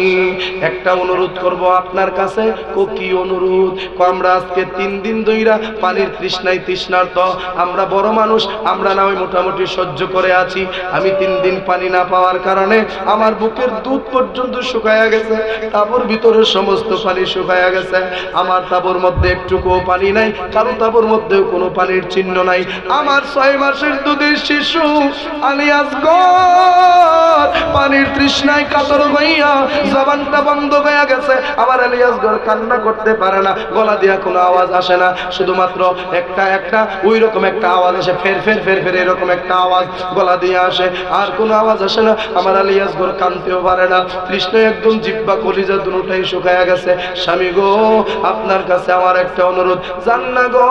একটা অনুরোধ করব আপনার কাছে। ও কি অনুরোধ? আমরা আজকে 3 দিন ধইরা পানির তৃষ্ণায় তৃষ্ণার্ত, আমরা বড় মানুষ, আমরা না ওই মোটামুটি সহ্য করে আছি। আমি 3 দিন পানি না পাওয়ার কারণে আমার বুকের দুধ পর্যন্ত শুকায়া গেছে, তাঁবুর ভিতরের সমস্ত পানি শুকায়া গেছে, আমার তাঁবুর মধ্যে একটুকু পানি নাই, কারো তাঁবুর মধ্যেও কোনো পানির চিহ্ন নাই। আমার 6 মাসের দুধের শিশু আলিয়াসগর পানির তৃষ্ণায় কাতর হইয়া জবানটা বন্ধ হয়ে গেছে। আমার আলিয়াসগর কান্না করতে পারে না, গলা দিয়া কোনো আওয়াজ আসে না, শুধুমাত্র একটা ওই রকম একটা আওয়াজ আসে, ফের ফের ফের ফের এরকম একটা আওয়াজ গলা দিয়ে আসে, আর কোনো আওয়াজ আসে না। আমার আলিয়াসগর কানতেও পারে না, তৃষ্ণায় একদম জিহ্বা কলিজা দুটোটাই শুকায়া গেছে। স্বামী গো, আপনার কাছে আমার একটা অনুরোধ, জান্না গো,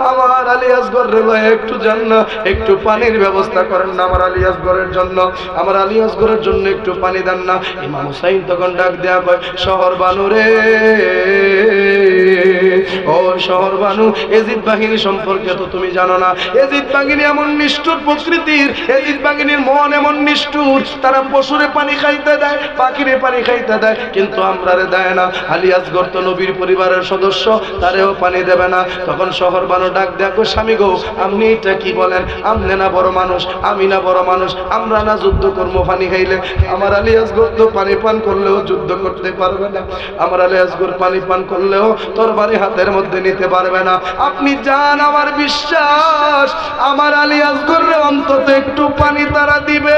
আমার আলিয়াসগর রে একটু জান্না, একটু পানির ব্যবস্থা করেন না আমার আলিয়াসগরের জন্য, আমার আলিয়াসগরের জন্য একটু পানি দেন না। ইমাম হুসাইন তখন ডাক দেয়া কয়, শহর বানু রে, ও শহর বানু, এজিদ বাহিনী সম্পর্কে তো তুমি জানো না। এজিদ বাহিনী এমন নিষ্ঠুর প্রকৃতির, এজিদ বাহিনীর মন এমন নিষ্ঠুর, তারা পশুরে পানি খাইতে দেয়, পাখিরে পানি খাইতে দেয়, কিন্তু আমরারে দেয় না। আলিয়াসগর তো নবীর পরিবারের সদস্য, তারেও পানি দেবে না। তখন শহর বানু ডাক দেখো, স্বামী গো, আপনি এটা কি বলেন? আপনি না বড় মানুষ, আমি না বড় মানুষ, আমরা না যুদ্ধ করবো পানি খাইলে? আমার আলিয়াসগর তো পানি পান করলেও যুদ্ধ করতে পারবে না, আমার আলিয়াসগর পানি পান করলেও তরবারি হাতে হাতের মধ্যে নিতে পারবে না। আপনি যান, আমার বিশ্বাস আমার আলী আসগরের অন্তত একটু পানি তারা দিবে।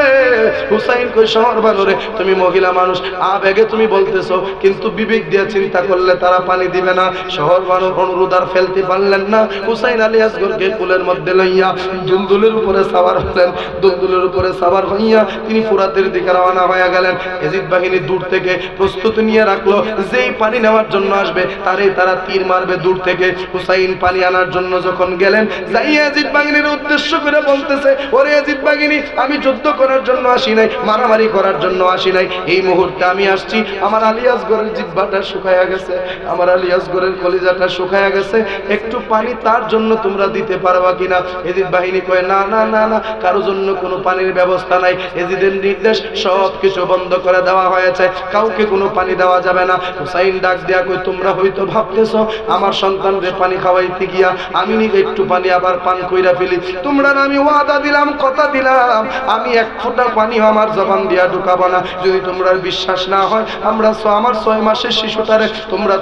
হুসাইন কই শহর বানরে, তুমি মহিলা মানুষ, আবেগে তুমি বলতেছো, কিন্তু বিবেক দিয়ে চিন্তা করলে তারা পানি দিবে না। শহর বানর অনুরোধ আর ফেলতে পারলেন না। হুসাইন আলী আসগরকে কুলের মধ্যে লইয়া দুলদুলের উপরে সাওয়ার হলেন। দুলদুলের উপরে সাওয়ার হইয়া তিনি ফুরাতের দিকে রওনা হয়ে গেলেন। ইয়াজিদ বাহিনী দূর থেকে প্রস্তুতি নিয়ে রাখলো, যেই পানি নেওয়ার জন্য আসবে তারা তীর মারবে দূর থেকে। হুসাইন পানি আনার জন্য যখন গেলেন, যাই ইয়াজিদ বাহিনীর উদ্দেশ্য করে বলতেছে, ওরে ইয়াজিদ বাহিনী, আমি যুদ্ধ করার জন্য আসি নাই, মারামারি করার জন্য আসি নাই। এই মুহূর্তে আমি আসছি, আমার আলী আসগরের জিহ্বাটা শুকায়া গেছে, আমার আলী আসগরের কলিজাটা শুকায়া গেছে, একটু পানি তার জন্য তোমরা দিতে পারবা কিনা? ইয়াজিদ বাহিনী কয়, না না না না, কারো জন্য কোনো পানির ব্যবস্থা নাই। ইয়াজিদের নির্দেশ, সব কিছু বন্ধ করে দেওয়া হয়েছে, কাউকে কোনো পানি দেওয়া যাবে না। হুসাইন ডাক দেয়া কই, তোমরা হয়তো ভাবতেছো আমার সন্তানকে পানি খাওয়াইতে গিয়া আমি নিজে একটু পানি আবার পান কইরা ফেলি। তোমরা আমি ওয়াদা দিলাম, কথা দিলাম, আমি এক ফোঁটা পানিও আমার জবান দিয়া ঢুকাবো না। যদি তোমরা বিশ্বাস না হয়, আমার 6 মাসের শিশুটারে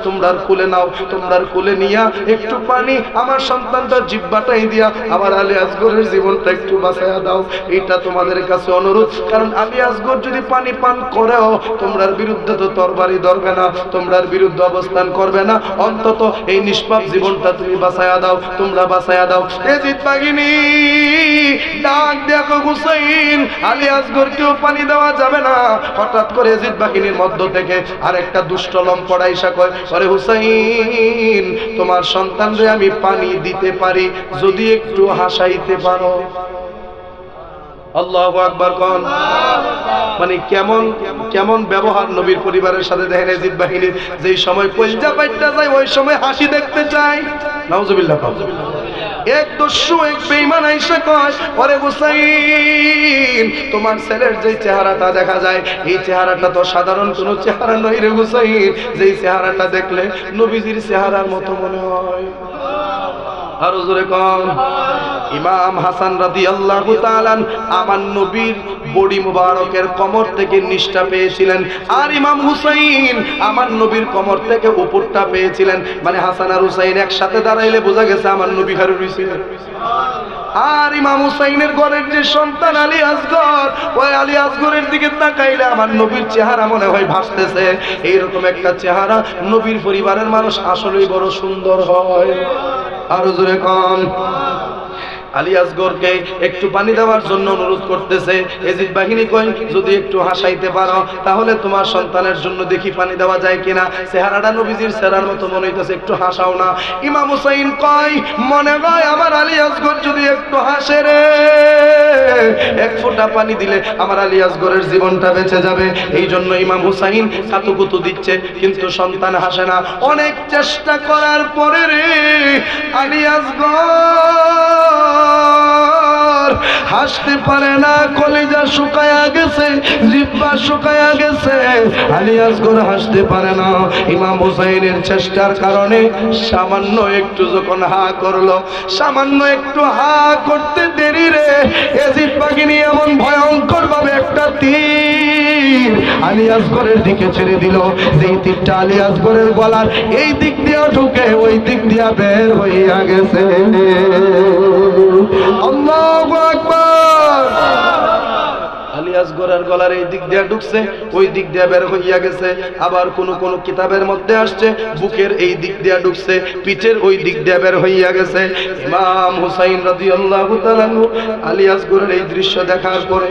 তোমরার কোলে নাও, তোমরার কোলে নিয়া একটু পানি আমার সন্তানটার জিহ্বাটাই দিয়া আমার আলী আসগরের জীবনটা একটু বাঁচাইয়া দাও। এটা তোমাদের কাছে অনুরোধ, কারণ আলী আসগর যদি পানি পান করেও তোমরার বিরুদ্ধে তো তরবারি ধরবে না, তোমরার বিরুদ্ধে অবস্থান করবে না, অন্তত এই নিষ্পাপ জীবনটা তুমি বাঁচাইয়া দাও, তোমরা বাঁচাইয়া দাও। ইয়াজিদ বাহিনী ডাক দেখো, হুসাইন আলী আসগরকেও পানি দেওয়া যাবে না। হঠাৎ করে ইয়াজিদ বাহিনীর মধ্য থেকে আরেকটা দুষ্ট লম্পট আইসা কয়, আরে হুসাইন, তোমার সন্তানরে আমি পানি দিতে পারি যদি একটু হাসাইতে পারো। আল্লাহু আকবার কোন। মানে কেমন কেমন ব্যবহার নবীর পরিবারের সাথে দেখেন ইয়াজিদ বাহিনীর, যেই সময় কলজা পাইটা যায় ওই সময় হাসি দেখতে চাই। নাউজুবিল্লাহ। এক দস্যু, এক বেঈমান আইসা কয়, ওরে হুসাইন, তোমার ছেলের যে চেহারাটা দেখা যায়, এই চেহারাটা তো সাধারণ কোনো চেহারা নয় রে হুসাইন, যেই চেহারাটা দেখলে নবীজির চেহারার মতো মনে হয়। আরো জোরে কম। ইমাম হাসান রাদিয়াল্লাহু তাআলা আমার নবীর বডি মুবারকের কমর থেকে নিচটা পেয়েছিলেন, আর ইমাম হুসাইন আমার নবীর কমর থেকে উপরটা পেয়েছিলেন। মানে হাসান আর হুসাইন একসাথে দাঁড়াইলে বোঝা গেছে আমার নবী হারুন ছিলেন। আর ইমাম হুসাইনের ঘরের যে সন্তান আলী আসগর, ওই আলী আসগরের দিকে তাকাইলে আমার নবীর চেহারা মনে হয় ভাসতেছে। এইরকম একটা চেহারা নবীর পরিবারের মানুষ আসলেই বড় সুন্দর হয়। আরো জোরে কম। আলী আসগরকে একটু পানি দেওয়ার জন্য অনুরোধ করতেছে। ইয়াজিদ বাহিনী কয়, যদি একটু হাসাইতে পারো তাহলে তোমার সন্তানের জন্য দেখি পানি দেওয়া যায় কিনা। চেহারাটা নবীজির চেহারার মতো মনে হইতেছে, একটু হাসাও না। ইমাম হুসাইন কয়, মনে হয় আমার আলী আসগর যদি একটু হাসে রে, এক ফোঁটা পানি দিলে আমার আলী আসগরের জীবনটা বেঁচে যাবে। এই জন্য ইমাম হুসাইন কাতুকুতু দিচ্ছে, কিন্তু সন্তান হাসে না। অনেক চেষ্টা করার পরে রে আলী আসগর হাসতে পারে না, কলিজা শুকায়া গেছে, জিহ্বা শুকায়া গেছে, আলী আসগর হাসতে পারে না। ইমাম হুসাইনের চেষ্টার কারণে সামান্য একটু যখন হা করলো, সামান্য একটু হা করতে দেরি রে ইয়াজিদ বাহিনী এমন ভয়ঙ্কর ভাবে একটা তীর আলী আসগরের দিকে ছেড়ে দিল, যেই তীরটা আলী আসগরের গলার এই দিক দিয়ে ঢুকে ওই দিক দিয়ে বের হইয়া গেছে। আল্লাহু আকবার। আলী আসগরের গলার এই দিক দিয়ে ঢুকছে, ওই দিক দিয়ে বের হইয়া গেছে। আবার কোন কোন কিতাবের মধ্যে আসছে বুকের এই দিক দিয়ে ঢুকছে, পিঠের ওই দিক দিয়ে বের হইয়া গেছে। ইমাম হুসাইন রাদিয়াল্লাহু তাআলা আলী আসগরের এই দৃশ্য দেখার পরে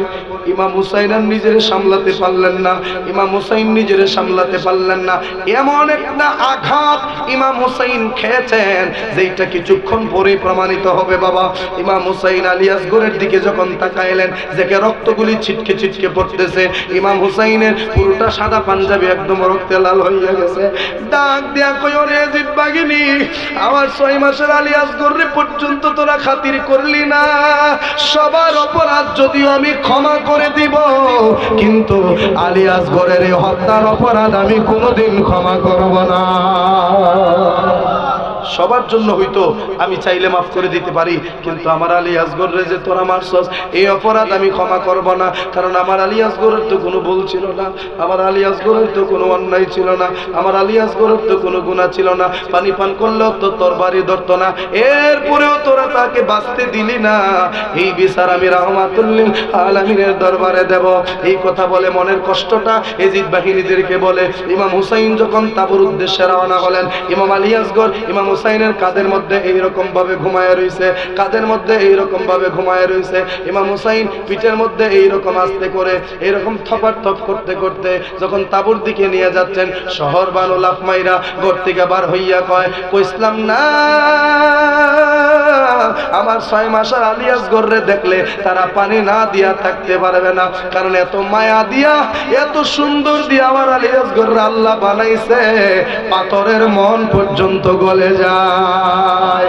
ইমাম হুসাইন আর নিজের সামলাতে পারলেন না, ইমাম হুসাইন নিজের সামলাতে পারলেন না। এমন একটা আঘাত ইমাম হুসাইন খেয়েছেন যেটা কিছুক্ষণ পরে প্রমাণিত হবে বাবা। ইমাম হুসাইন আলী আসগরের দিকে যখন তাকাইলেন, দেখে রক্তগুলি ছিটকে ছিটকে পড়তেছে। ইমাম হুসাইনের পুরোটা সাদা পাঞ্জাবি একদম রক্তে লাল হইয়া গেছে। ডাক দিয়া কই, ওরে ইয়াজিদ বাহিনী, আমার 6 মাসের আলী আসগরে পর্যন্ত তোরা খাতির করলি না। সবার অপরাধ যদিও আমি ক্ষমা করে দিব, কিন্তু আলী আসগরের এই হত্যার অপরাধ আমি কোনোদিন ক্ষমা করব না। সবার জন্য হইতো, আমি চাইলে মাফ করে দিতে পারি, কিন্তু আমার আলী আসগরে যে তোরা মারছস, এই অপরাধ আমি ক্ষমা করব না। কারণ আমার আলী আসগরের তো কোনো ভুল ছিল না, আমার আলী আসগরের তো কোনো অন্যায় ছিল না, আমার আলী আসগরের তো কোনো গুনাহ ছিল না। পানি পান করলেও তো তোর বাড়ি ধরতো না, এরপরেও তোরা তাকে বাঁচতে দিলি না। এই বিচার আমি রাহমাতুল লিল আলামিনের দরবারে দেব। এই কথা বলে মনের কষ্টটা এজিদ বাহিনীদেরকে বলে। ইমাম হুসাইন যখন তাবুর উদ্দেশ্যে রওনা হলেন, ইমাম আলী আসগর ইমাম হুসাইনের কাঁধের মধ্যে এইরকম ভাবে ঘুমায় রইছে, কাঁধের মধ্যে এইরকম ভাবে ঘুমায় রইছে। ইমাম হুসাইন পিঠের মধ্যে এইরকম আস্তে করে এইরকম থপার থপ করতে করতে যখন তাবুর দিকে নিয়ে যাচ্ছেন, শহর বানু লাফ মাইরা ঘর থেকে বার হইয়া কইসলাম না আমার 6 মাসের আলী আসগরে দেখলে তারা পানি না দিয়া থাকতে পারবে না। কারণ এত মায়া দিয়া এত সুন্দর দিয়া আমার আলী আসগরে আল্লাহ বানাইছে, পাথরের মন পর্যন্ত গলে যায়।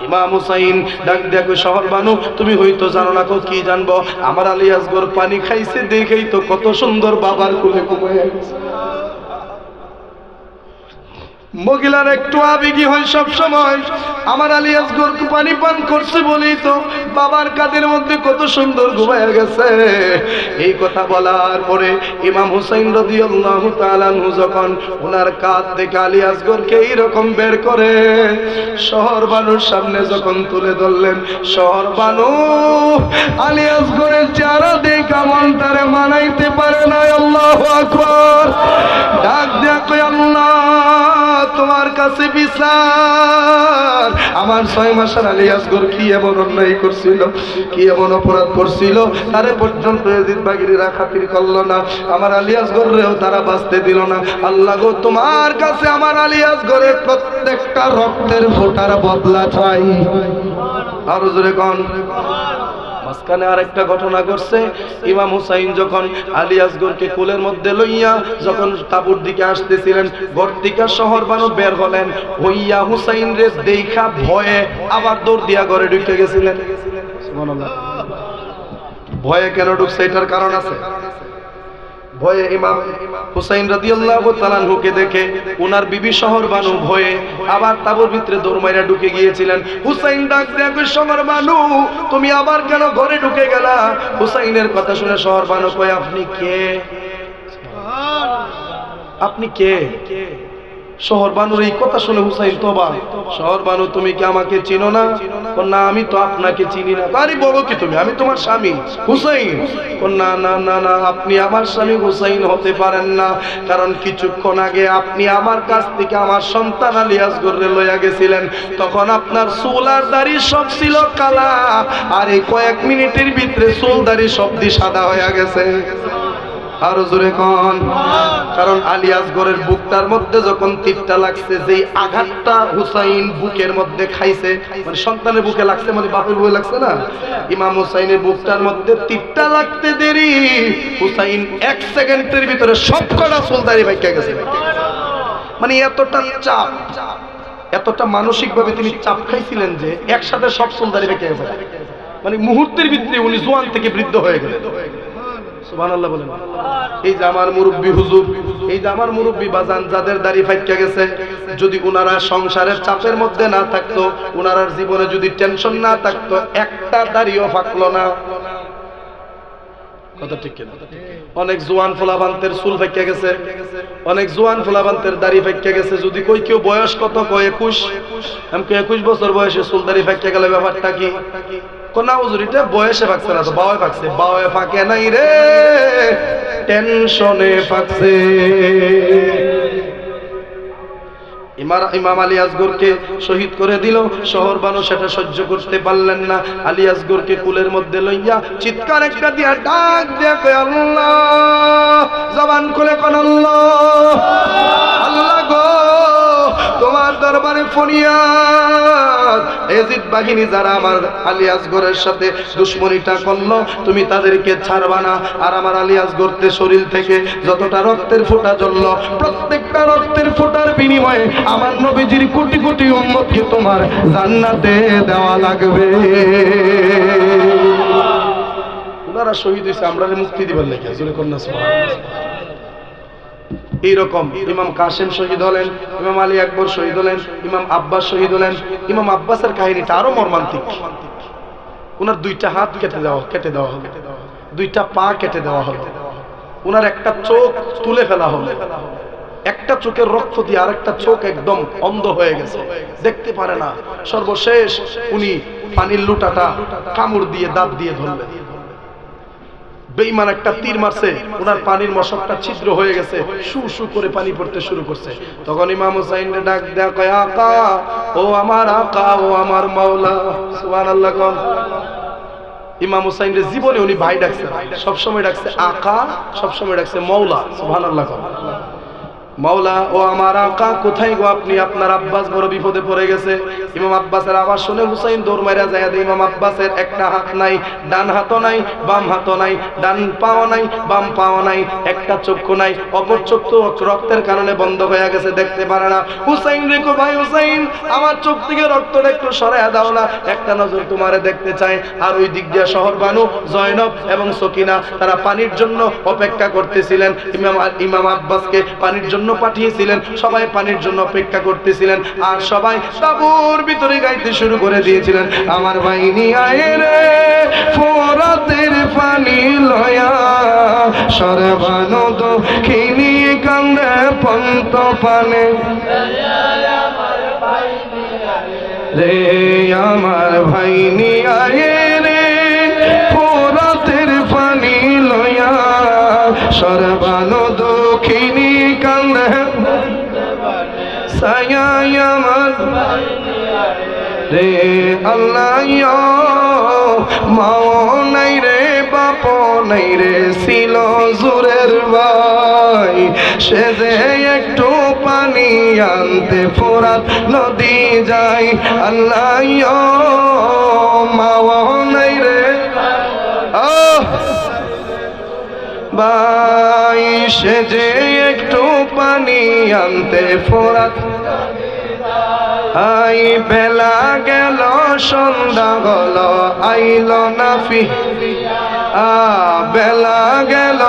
ইমাম হুসাইন ডাক দেখো, শহর বানু তুমি হয়তো জানো না, কি জানবো, আমার আলী আসগর পানি খাইছে দেখেই তো কত সুন্দর বাবার কোলে ঘুমিয়ে গেছে। মহিলার একটু আবেগী হয় সব সময়, আমার আলী আসগর পানি পান করছে বলেই তো বাবার কাঁধের মধ্যে কত সুন্দর ঘুমায়া গেছে। এই কথা বলার পরে ইমাম হুসাইন রাদিয়াল্লাহু তাআলা আনহু যখন ওনার কাঁধ থেকে আলী আসগরকে এইরকম বের করে শহর বানুর সামনে যখন তুলে ধরলেন, শহর বানু আলী আসগরের চেহারা দেখে মন তারে মানাইতে পারে না। আল্লাহু আকবার, ডাক দেখো আল্লাহ তোমার কাছে বিচার, আমার 6 মাসের আলী আসগর কি এমন অন্যায় করছিল, কি এমন অপরাধ করছিল, তারে পর্যন্ত এজিদ বাগিরিরা খাতির করলো না, আমার আলী আসগরেও তারা বাঁচতে দিল না। আল্লাহ গো তোমার কাছে আমার আলী আসগরের প্রত্যেকটা রক্তের ফোঁটার বদলা চাই। আরো জোরে কোন। মাঝখানে আরেকটা ঘটনা ঘটছে, ইমাম হুসাইন যখন আলী আসগরকে কোলের মধ্যে লইয়া যখন তাবুর দিকে আসতেছিলেন, ঘর থেকে শহর বানু বের হলেন, হইয়া হুসাইন রে দেখা ভয়ে আবার দৌড় দিয়া ঘরে ঢুকে গেছিলেন। সুবহানাল্লাহ। ভয়ে কেন ঢুকছে এটার কারণ আছে। ভয়ে ইমাম হুসাইন রাদিয়াল্লাহু তাআলা আনহুকে দেখে ওনার বিবি শহর বানু ভয়ে আবার তাবুর ভিতরে দৌড় মাইরা ঢুকে গিয়েছিলেন। হুসাইন ডাক দেখে, শহর বানু তুমি আবার কেন ঘরে ঢুকে গেলা? হুসাইনের কথা শুনে শহর বানু কয়, আপনি কে? আপনি কে? শহর বানুর এই কথা শুনে হুসাইন তোবা, শহর বানু তুমি কি আমাকে চিনো না? না আমি তো আপনাকে চিনি না। আরে বলো কি তুমি, আমি তোমার স্বামী হুসাইন। না না না না, আপনি আমার স্বামী হুসাইন হতে পারেন না, কারণ কিছুক্ষণ আগে আপনি আমার কাছ থেকে আমার সন্তান আলী আসগরে লইয়া গেছিলেন, তখন আপনার চুল আর দাড়ি সব ছিল কালা, আর এই কয়েক মিনিটের ভিতরে চুল দাড়ি সব দিয়ে সাদা হয়ে গেছে। আরো জোরে কোন। কারণ আলী আসগরের বুকটার মধ্যে যখন তীরটা লাগছে, যেই আঘাতটা হুসাইন বুকের মধ্যে খাইছে, মানে সন্তানের বুকে লাগছে, মানে বাপের বুকে লাগছে না, ইমাম হুসাইনের বুকটার মধ্যে তীরটা লাগতে দেরি, হুসাইন 1 সেকেন্ডের ভিতরে সবকটা চুলদারি বাইকে গেছে। মানে এতটা চাপ, এতটা মানসিকভাবে তিনি চাপ খাইছিলেন যে একসাথে সব চুলদারি বাইকে গেছে। মানে মুহূর্তের ভিতরে উনি জোয়ান থেকে বৃদ্ধ হয়ে গেলেন। সুবহানাল্লাহ বলেন। এই যে আমার মুরব্বী হুজুর, এই যে আমার মুরব্বী বাজান যাদের দাড়ি ফাইটকে গেছে, যদি উনারা সংসারের চাপের মধ্যে না থাকতো, উনার জীবনে যদি টেনশন না থাকতো, একটা দাড়িও ফাঁকলো না। কথা ঠিক কিনা? অনেক জোয়ান ফোলাবান্তের চুল ফাইটকে গেছে, অনেক জোয়ান ফোলাবান্তের দাড়ি ফাইটকে গেছে। যদি কই কেউ বয়স কত কয় 21, আমি 21 বছর বয়সে চুল দাড়ি ফাইটকে গেলে ব্যাপারটা কি? কোনা হুজুরিটা বয়সে ফাঁকছে না, তো বাওয়ে ফাঁকছে। বাওয়ে ফাঁকে নাই রে, টেনশনে ফাঁকছে। ইমাম আলী আসগরকে শহীদ করে দিল, শহর বানু সেটা সহ্য করতে পারলেন না, আলী আসগরকে কুলের মধ্যে লইয়া চিৎকার একটা দিয়া ডাক দেখে আল্লাহ, জবান খুলে কোন আল্লাহ, আল্লাহ গো তোমার দরবারে ফরিয়াদ, এজিদ বাহিনী যারা আমার আলী আসগরের সাথে দুশমনিটা করলো, তুমি তাদেরকে ছাড়বা না। আর আমার আলী আসগরতে শরীর থেকে যতটা রক্তের ফোঁটা জ্বললো, প্রত্যেকটা রক্তের ফোঁটার বিনিময়ে আমার নবীজির কোটি কোটি উম্মতকে তোমার জান্নাতে দেওয়া লাগবে। ওনারা শহীদ হয়েছে, আমরা মুক্তি দিবার লেগে জোরে কন্যা। এইরকম ইমাম কাসেম শহীদ হলেন, ইমাম আলী আকবর শহীদ হলেন, ইমাম আব্বাস শহীদ হলেন। ইমাম আব্বাসের কাহিনীটা আরো মর্মান্তিক। ওনার দুইটা হাত কেটে দেওয়া হলো, দুইটা পা কেটে দেওয়া হলো, ওনার একটা চোখ তুলে ফেলা হলো, একটা চোখের রক্ত দিয়ে আরেকটা চোখ একদম অন্ধ হয়ে গেছে, দেখতে পারে না। সর্বশেষ উনি পানির লুটাটা কামড় দিয়ে দাঁত দিয়ে ধরলেন। বেঈমান একটা তীর মারছে, ওনার পানির মশকটা ছিদ্র হয়ে গেছে, শু শু করে পানি পড়তে শুরু করছে। তখন ইমাম হুসাইন ডাক দেয়া কয়, আকা, ও আমার আকা, ও আমার মাওলা। সুবহানাল্লাহ। ইমাম হুসাইন জীবনে উনি ভাই ডাকছে, সবসময় ডাকছে আকা, সবসময় ডাকছে মাওলা। সুবহানাল্লাহ। মাওলা, ও আমার আকা, কোথায় গো আপনি? আপনার আব্বাস বড় বিপদে পড়ে গেছে। ইমাম আব্বাসের আওয়াজ শুনে হুসাইন দৌড় মাইরা যায়। ইমাম আব্বাসের একটা হাত নাই, ডান হাতও নাই, বাম হাতও নাই, ডান পাও নাই, বাম পাও নাই, একটা চক্ষু নাই, অপর চক্ষু রক্তের কারণে বন্ধ হয়ে গেছে, দেখতে পারে না। হুসাইন রেখো ভাই হুসাইন, আমার চোখ থেকে রক্তটা একটু সরাইয়া দাও না, একটা নজর তোমারে দেখতে চাই। আর ওই দিক দিয়ে শহর বানু জয়নব এবং সকিনা তারা পানির জন্য অপেক্ষা করতেছিলেন। ইমাম আব্বাসকে পানির জন্য পাঠিয়েছিলেন, সবাই পানির জন্য অপেক্ষা করতেছিলেন। আর সবাই তাঁবুর ভিতরে গাইতে শুরু করে দিয়েছিলেন, আমার বাহিনী আয়ে রে ফোরাতের পানি লয়া, সরবানো দক্ষিণী কান্দে পন্ত পানে রে, আমার ভাইনি আয়ে রে ফোরাতের পানি লয়া, সরবানো দক্ষিণী কান্দে সায়াই আমার রে। আল্লাহ মাও নাই রে, বাপ নাই রে, ছিল জুরের ভাই, সে যে একটু পানি আনতে ফোরাত নদী যায়। আল্লাহ মাও নাই রে ভাই, সে যে একটু পানি আনতে ফোরাত। আই বেলা গেল সন্ধ্যা গেল, আইল না ফি, বেলা গেল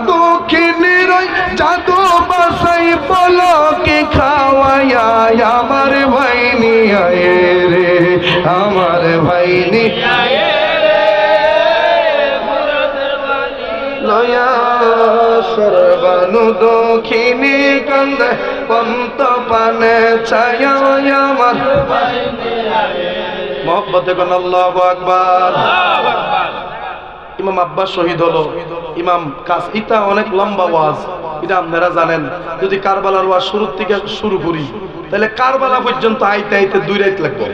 দক্ষিণের জাদু বাসাই বলো কে খাওয়াইয়া, আমার ভাইনি আয়ে রে, আমার ভাইনি লয়া, সর্বানু দক্ষিণী কান্দে পন্ত পানে ছায়া, আমার মহব্বতে কোন আল্লাহু আকবার। ইমাম আব্বাস শহীদ হলো, ইমাম কাস, এটা অনেক লম্বা ওয়াজ, এটা আপনারা জানেন। যদি কারবালার ওয়াজ শুরু থেকে শুরু করি তাহলে কারবালা পর্যন্ত আইতে আইতে 2 রাত লাগবে।